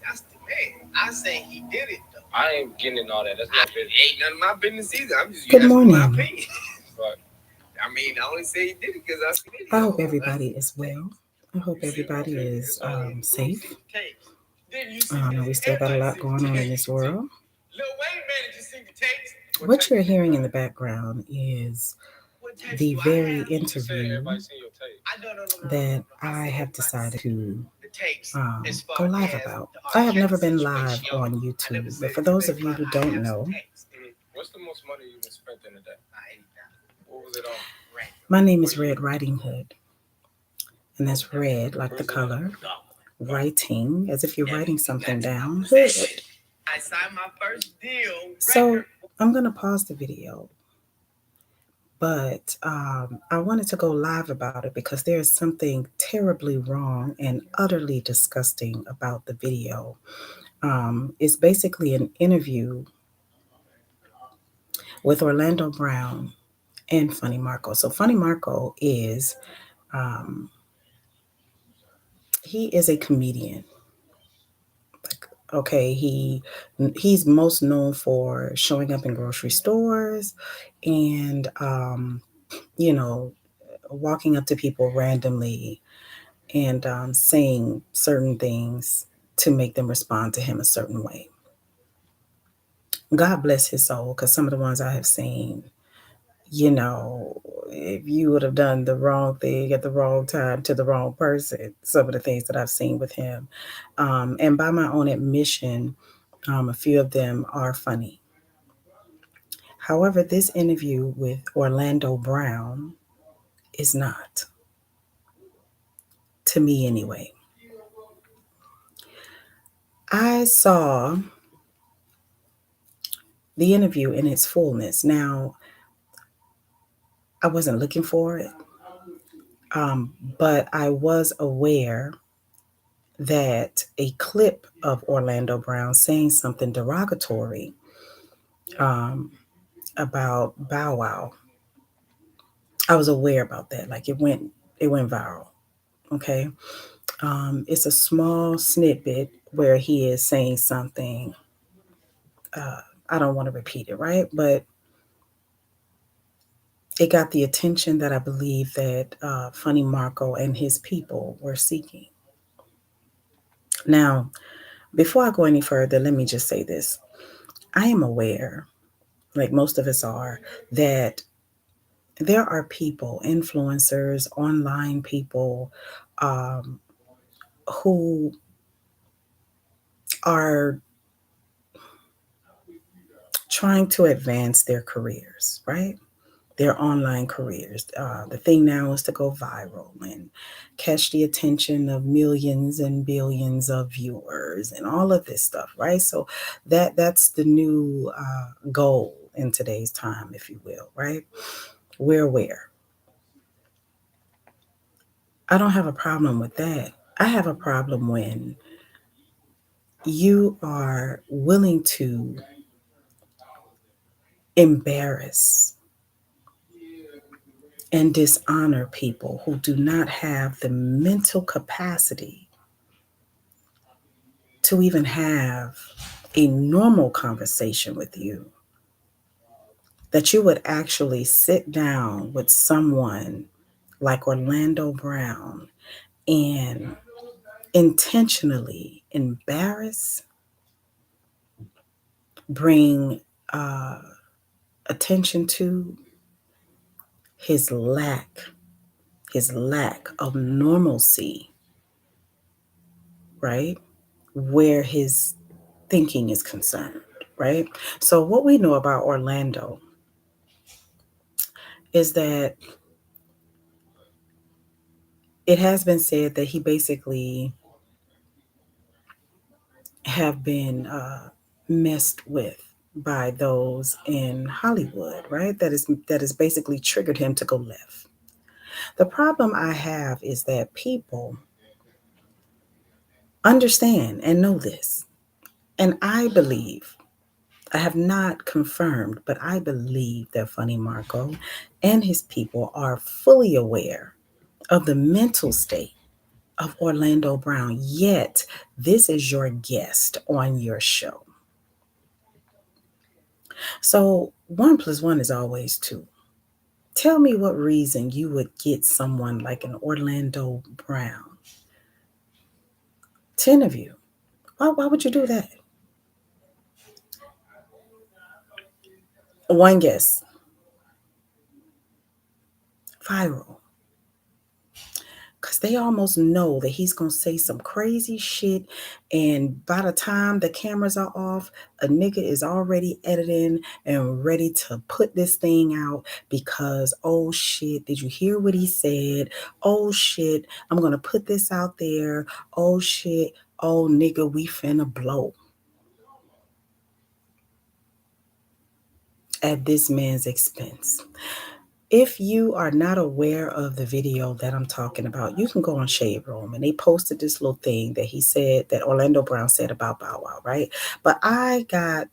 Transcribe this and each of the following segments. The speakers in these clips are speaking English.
That's the man. I say he did it though. I ain't getting in all that. That's my business. Ain't none of my business either. I'm just Good asking my morning. opinion. But I mean, I only say he did it because I seen the I video. hope everybody is well. I hope everybody is safe. We still got a lot going on in this world. Lil Wayne man just seen the tapes. What you're hearing in the background is What tapes the do I very have? you said interview everybody seen your tape. I don't know. that I I said have everybody decided seen to the tapes as go far live as about. the I R. have Kelly never been live situation. on I never YouTube, said but for those anything of you about who I don't have some know, tapes. What's the most money you been spent in a day? $80. What was it on? Right. my name is Red Riding Hood, and that's red like the Where's it at? color, writing, as if you're writing something down, hood. I signed my first deal. So I'm going to pause the video, but I wanted to go live about it because there is something terribly wrong and utterly disgusting about the video. It's basically an interview with Orlando Brown and Funny Marco. So Funny Marco is um, he is a comedian. Okay, he's most known for showing up in grocery stores and you know walking up to people randomly and saying certain things to make them respond to him a certain way. God bless his soul, because some of the ones I have seen, you know, if you would have done the wrong thing at the wrong time to the wrong person, some of the things that I've seen with him. And by my own admission, a few of them are funny. However, this interview with Orlando Brown is not, to me anyway. I saw the interview in its fullness. Now, I wasn't looking for it, but I was aware that a clip of Orlando Brown saying something derogatory um, about Bow Wow. I was aware about that. Like it went viral. Okay, it's a small snippet where he is saying something. Uh, I don't want to repeat it, right? But it got the attention that I believe that Funny Marco and his people were seeking. Now, before I go any further, let me just say this. I am aware, like most of us are, that there are people, influencers, online people, um, who are trying to advance their careers, right? Their online careers. The thing now is to go viral and catch the attention of millions and billions of viewers and all of this stuff, right? So that's the new goal in today's time, if you will, right? We're aware. I don't have a problem with that. I have a problem when you are willing to embarrass and dishonor people who do not have the mental capacity to even have a normal conversation with you, that you would actually sit down with someone like Orlando Brown and intentionally embarrass, bring uh, attention to his his lack of normalcy, right? Where his thinking is concerned, right? So, what we know about Orlando is that it has been said that he basically have been messed with by those in Hollywood, right? That is basically triggered him to go left. The problem I have is that people understand and know this. And I believe, I have not confirmed, but I believe that Funny Marco and his people are fully aware of the mental state of Orlando Brown, yet this is your guest on your show. So 1 plus 1 is always 2. Tell me what reason you would get someone like an Orlando Brown to interview. Why would you do that? One guess. Viral. Because they almost know that he's going to say some crazy shit. And by the time the cameras are off, a nigga is already editing and ready to put this thing out because, oh shit, did you hear what he said? Oh shit, I'm going to put this out there. Oh shit, oh nigga, we finna blow at this man's expense. If you are not aware of the video that I'm talking about, you can go on Shade Room and they posted this little thing that he said that Orlando Brown said about Bow Wow, right? But I got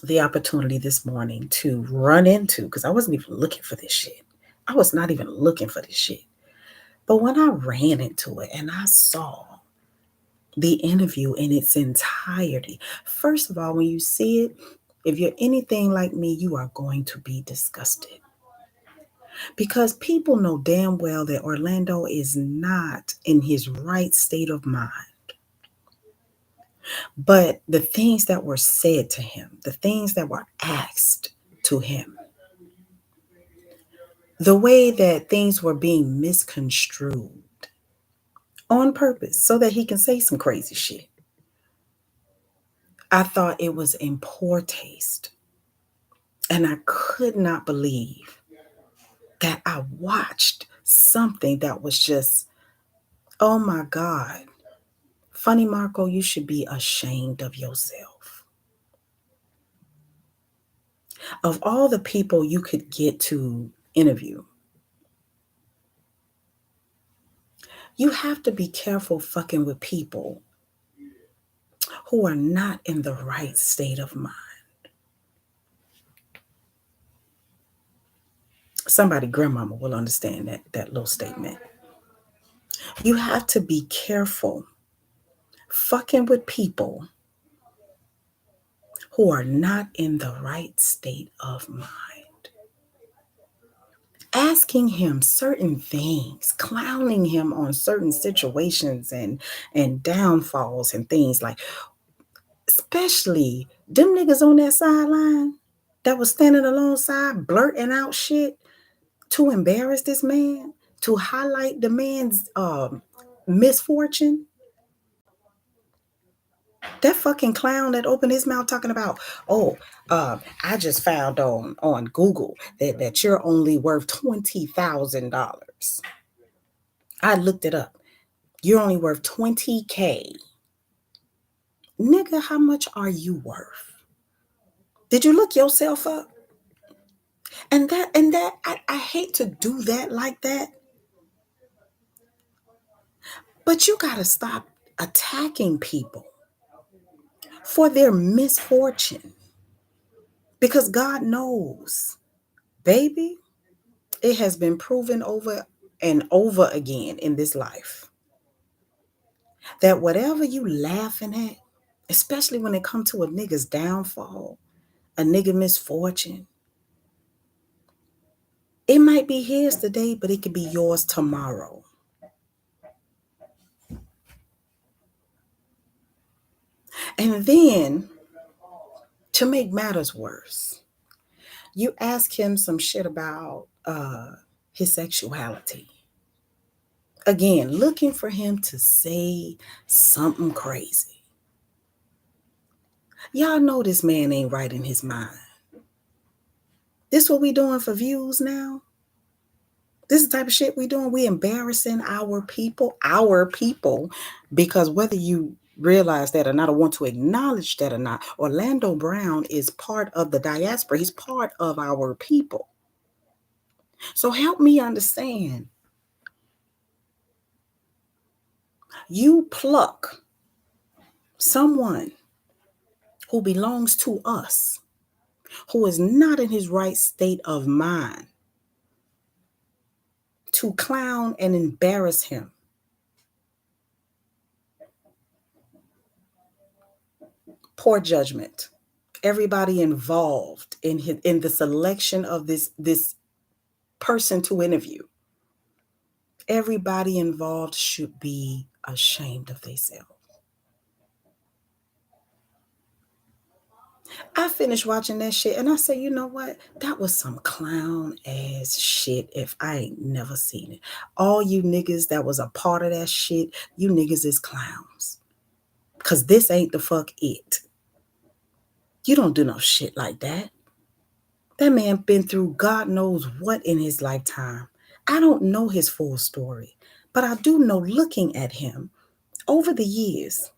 the opportunity this morning to run into, because I wasn't even looking for this shit. I was not even looking for this shit. But when I ran into it and I saw the interview in its entirety, first of all, when you see it, if you're anything like me, you are going to be disgusted. Because people know damn well that Orlando is not in his right state of mind. But the things that were said to him, the things that were asked to him, the way that things were being misconstrued on purpose so that he can say some crazy shit, I thought it was in poor taste. And I could not believe that I watched something that was just, oh my God. Funny Marco, you should be ashamed of yourself. Of all the people you could get to interview, you have to be careful fucking with people who are not in the right state of mind. Somebody, grandmama, will understand that little statement. You have to be careful fucking with people who are not in the right state of mind. Asking him certain things, clowning him on certain situations and downfalls and things like, especially them niggas on that sideline that was standing alongside blurting out shit to embarrass this man, to highlight the man's misfortune. That fucking clown that opened his mouth talking about, oh, I just found on Google that you're only worth $20,000. I looked it up. You're only worth 20K. Nigga, how much are you worth? Did you look yourself up? And I hate to do that like that. But you gotta stop attacking people for their misfortune. Because God knows, baby, it has been proven over and over again in this life that whatever you laughing at, especially when it comes to a nigga's downfall, a nigga misfortune, it might be his today, but it could be yours tomorrow. And then, to make matters worse, you ask him some shit about his sexuality. Again, looking for him to say something crazy. Y'all know this man ain't right in his mind. This what we doing for views now? This is the type of shit we doing. We embarrassing our people, because whether you realize that or not, or want to acknowledge that or not, Orlando Brown is part of the diaspora. He's part of our people. So help me understand. You pluck someone who belongs to us, who is not in his right state of mind, to clown and embarrass him poor judgment. Everybody involved in the selection of this person to interview. Everybody involved should be ashamed of themselves. I finished watching that shit and I said, you know what? That was some clown ass shit if I ain't never seen it. All you niggas that was a part of that shit, you niggas is clowns. Because this ain't the fuck it. You don't do no shit like that. That man been through God knows what in his lifetime. I don't know his full story, but I do know looking at him over the years,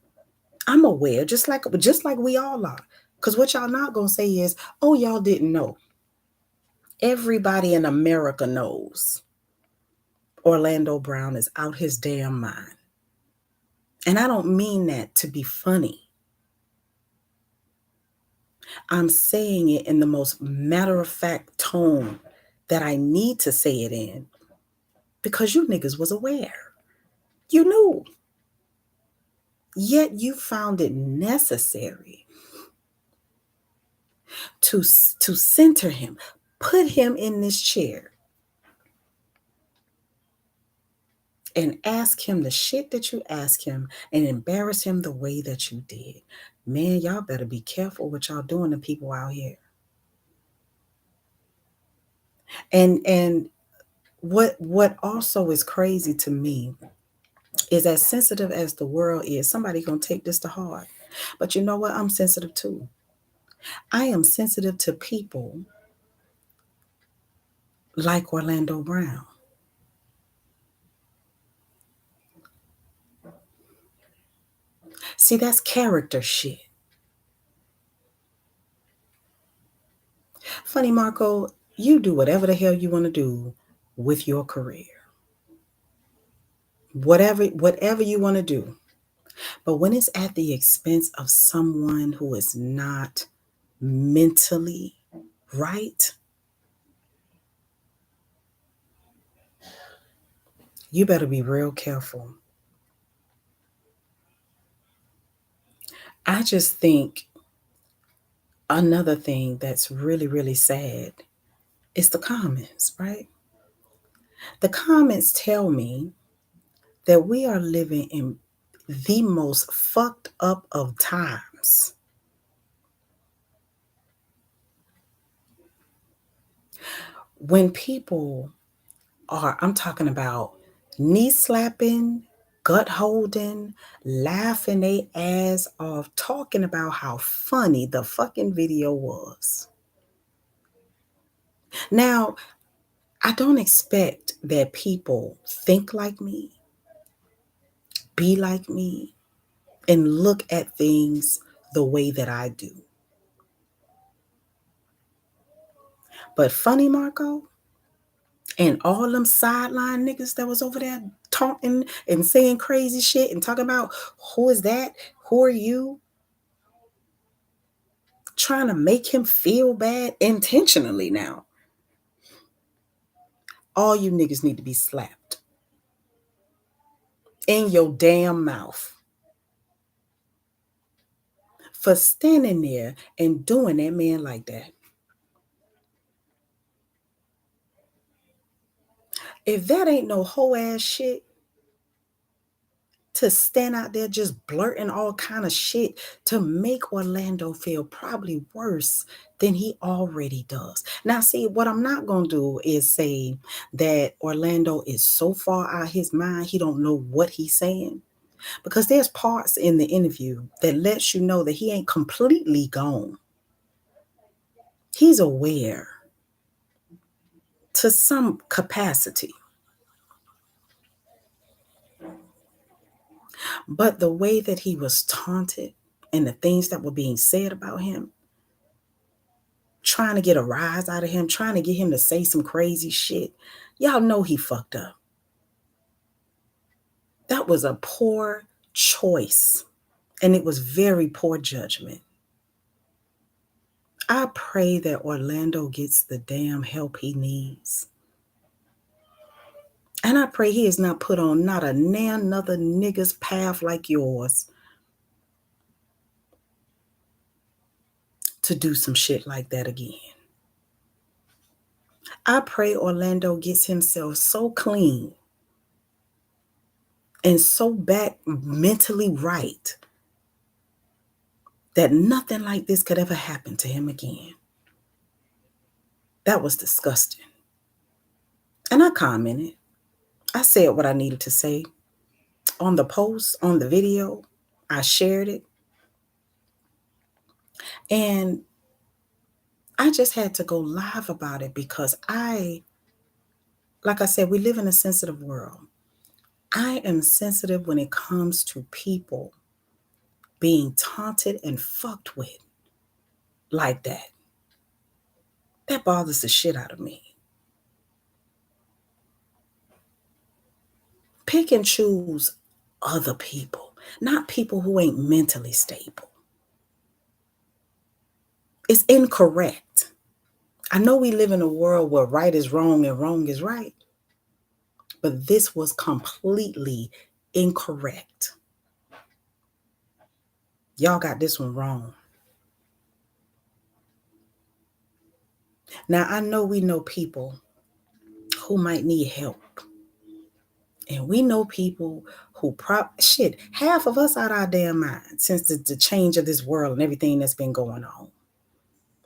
I'm aware, just like we all are. Because what y'all not gonna say is, oh, y'all didn't know. Everybody in America knows Orlando Brown is out his damn mind. And I don't mean that to be funny. I'm saying it in the most matter-of-fact tone that I need to say it in because you niggas was aware. You knew. Yet you found it necessary to center him, put him in this chair, and ask him the shit that you asked him and embarrass him the way that you did. Man, y'all better be careful what y'all doing to people out here. And what also is crazy to me is as sensitive as the world is, somebody gonna take this to heart. But you know what? I'm sensitive too. I am sensitive to people like Orlando Brown. See, that's character shit. Funny, Marco, you do whatever the hell you want to do with your career. Whatever you want to do. But when it's at the expense of someone who is not mentally right, you better be real careful. I just think another thing that's really, really sad is the comments, right? The comments tell me that we are living in the most fucked up of times. When people are, I'm talking about knee slapping, gut holding, laughing their ass off, talking about how funny the fucking video was. Now, I don't expect that people think like me, be like me, and look at things the way that I do. But funny, Marco, and all them sideline niggas that was over there talking and saying crazy shit and talking about who is that? Who are you? Trying to make him feel bad intentionally now. All you niggas need to be slapped in your damn mouth for standing there and doing that man like that. If that ain't no whole ass shit, to stand out there just blurting all kind of shit to make Orlando feel probably worse than he already does. Now, see, what I'm not going to do is say that Orlando is so far out of his mind, he don't know what he's saying. Because there's parts in the interview that lets you know that he ain't completely gone. He's aware to some capacity. But the way that he was taunted and the things that were being said about him, trying to get a rise out of him, trying to get him to say some crazy shit, y'all know he fucked up. That was a poor choice, and it was very poor judgment. I pray that Orlando gets the damn help he needs. And I pray he is not put on not another nigga's path like yours. to do some shit like that again. I pray Orlando gets himself so clean and so back mentally right that nothing like this could ever happen to him again. That was disgusting. And I commented. I said what I needed to say on the post, on the video. I shared it. And I just had to go live about it because like I said, we live in a sensitive world. I am sensitive when it comes to people being taunted and fucked with like that. That bothers the shit out of me. Pick and choose other people, not people who ain't mentally stable. It's incorrect. I know we live in a world where right is wrong and wrong is right, but this was completely incorrect. Y'all got this one wrong. Now, I know we know people who might need help. And we know people who half of us out our damn mind since the change of this world and everything that's been going on.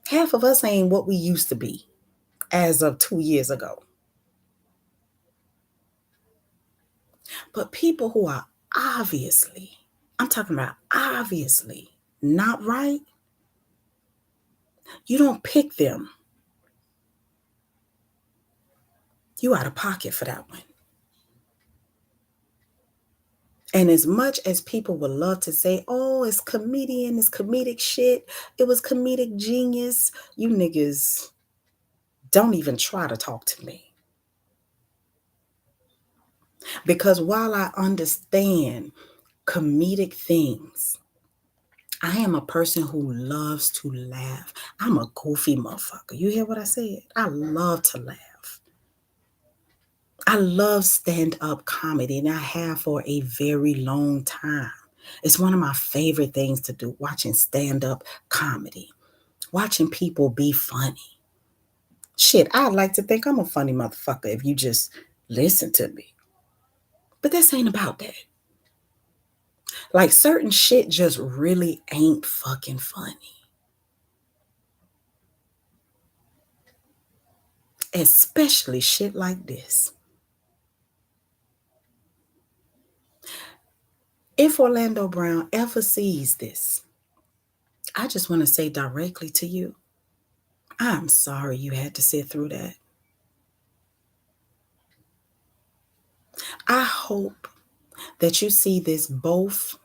Half of us ain't what we used to be as of 2 years ago. But people who are obviously, I'm talking about obviously not right, you don't pick them. You out of pocket for that one. And as much as people would love to say, oh, it's comedian, it's comedic shit, it was comedic genius, you niggas don't even try to talk to me. Because while I understand comedic things, I am a person who loves to laugh. I'm a goofy motherfucker. You hear what I said? I love to laugh. I love stand-up comedy, and I have for a very long time. It's one of my favorite things to do, watching stand-up comedy, watching people be funny. Shit, I'd like to think I'm a funny motherfucker if you just listen to me. But this ain't about that. Like, certain shit just really ain't fucking funny. Especially shit like this. If Orlando Brown ever sees this, I just want to say directly to you, I'm sorry you had to sit through that. I hope that you see this both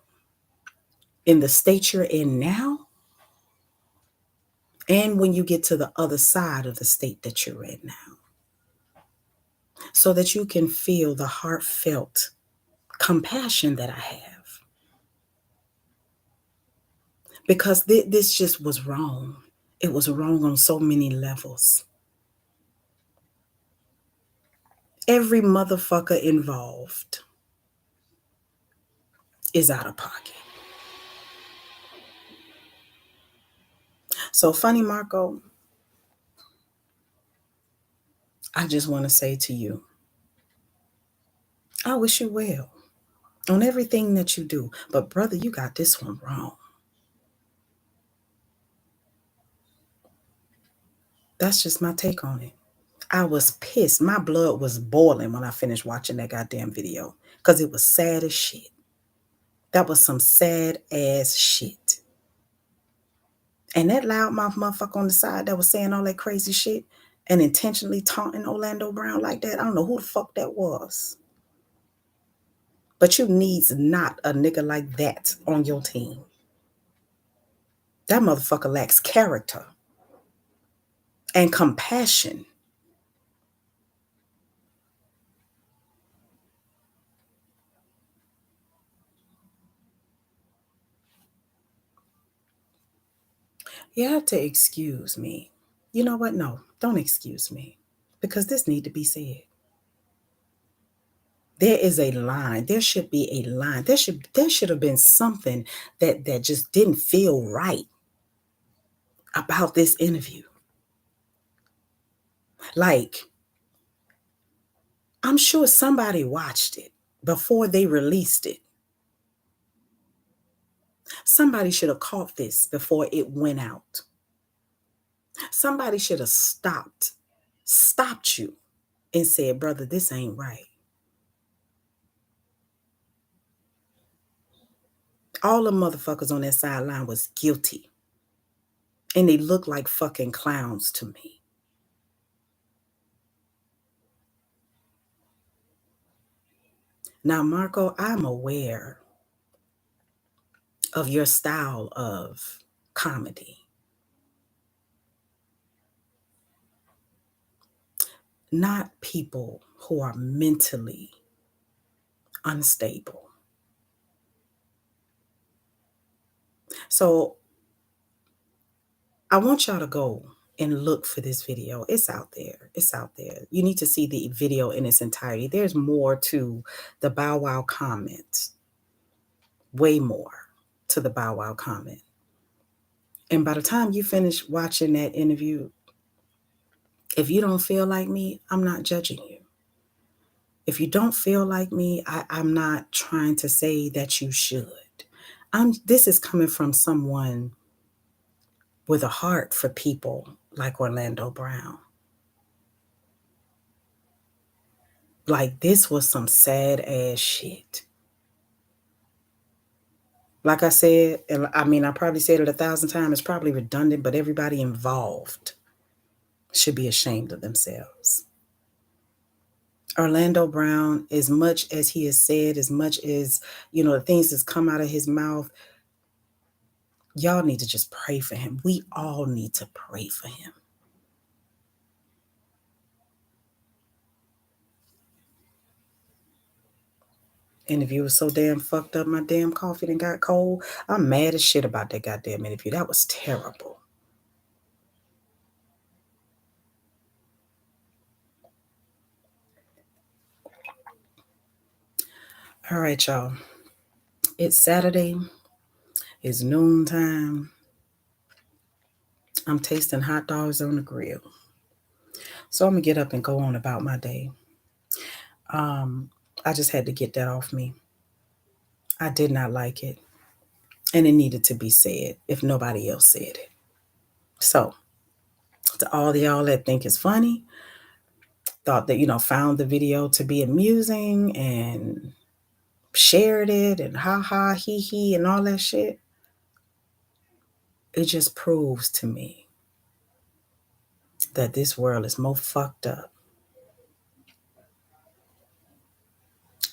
in the state you're in now and when you get to the other side of the state that you're in now, so that you can feel the heartfelt compassion that I have. Because this just was wrong. It was wrong on so many levels. Every motherfucker involved is out of pocket. So, Funny Marco, I just want to say to you, I wish you well on everything that you do. But, brother, you got this one wrong. That's just my take on it. I was pissed. My blood was boiling when I finished watching that goddamn video because it was sad as shit. That was some sad ass shit. And that loudmouth motherfucker on the side that was saying all that crazy shit and intentionally taunting Orlando Brown like that, I don't know who the fuck that was. But you needs not a nigga like that on your team. That motherfucker lacks character and compassion. You have to excuse me. You know what? No, don't excuse me. Because this need to be said. There is a line. There should be a line. There should have been something that just didn't feel right about this interview. Like, I'm sure somebody watched it before they released it. Somebody should have caught this before it went out. Somebody should have stopped you and said, brother, this ain't right. All the motherfuckers on that sideline was guilty. And they looked like fucking clowns to me. Now, Marco, I'm aware of your style of comedy. Not people who are mentally unstable. So I want y'all to go and look for this video. It's out there. It's out there. You need to see the video in its entirety. There's more to the Bow Wow comment. Way more to the Bow Wow comment. And by the time you finish watching that interview, if you don't feel like me, I'm not judging you. If you don't feel like me, I'm not trying to say that you should. This is coming from someone with a heart for people like Orlando Brown. Like, this was some sad ass shit. Like I said, and I mean, I probably said it 1,000 times, it's probably redundant, but everybody involved should be ashamed of themselves. Orlando Brown, as much as he has said, as much as, the things that's come out of his mouth, y'all need to just pray for him. We all need to pray for him. Interview was so damn fucked up, my damn coffee done got cold. I'm mad as shit about that goddamn interview. That was terrible. All right, y'all. It's Saturday. It's noontime. I'm tasting hot dogs on the grill. So I'm going to get up and go on about my day. I just had to get that off me. I did not like it. And it needed to be said if nobody else said it. So, to all the y'all that think it's funny, thought that, found the video to be amusing and shared it and ha ha, he he, and all that shit, it just proves to me that this world is more fucked up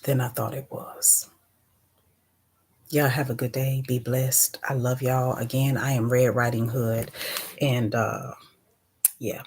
than I thought it was. Y'all have a good day. Be blessed. I love y'all. Again, I am Red Riding Hood. And yeah.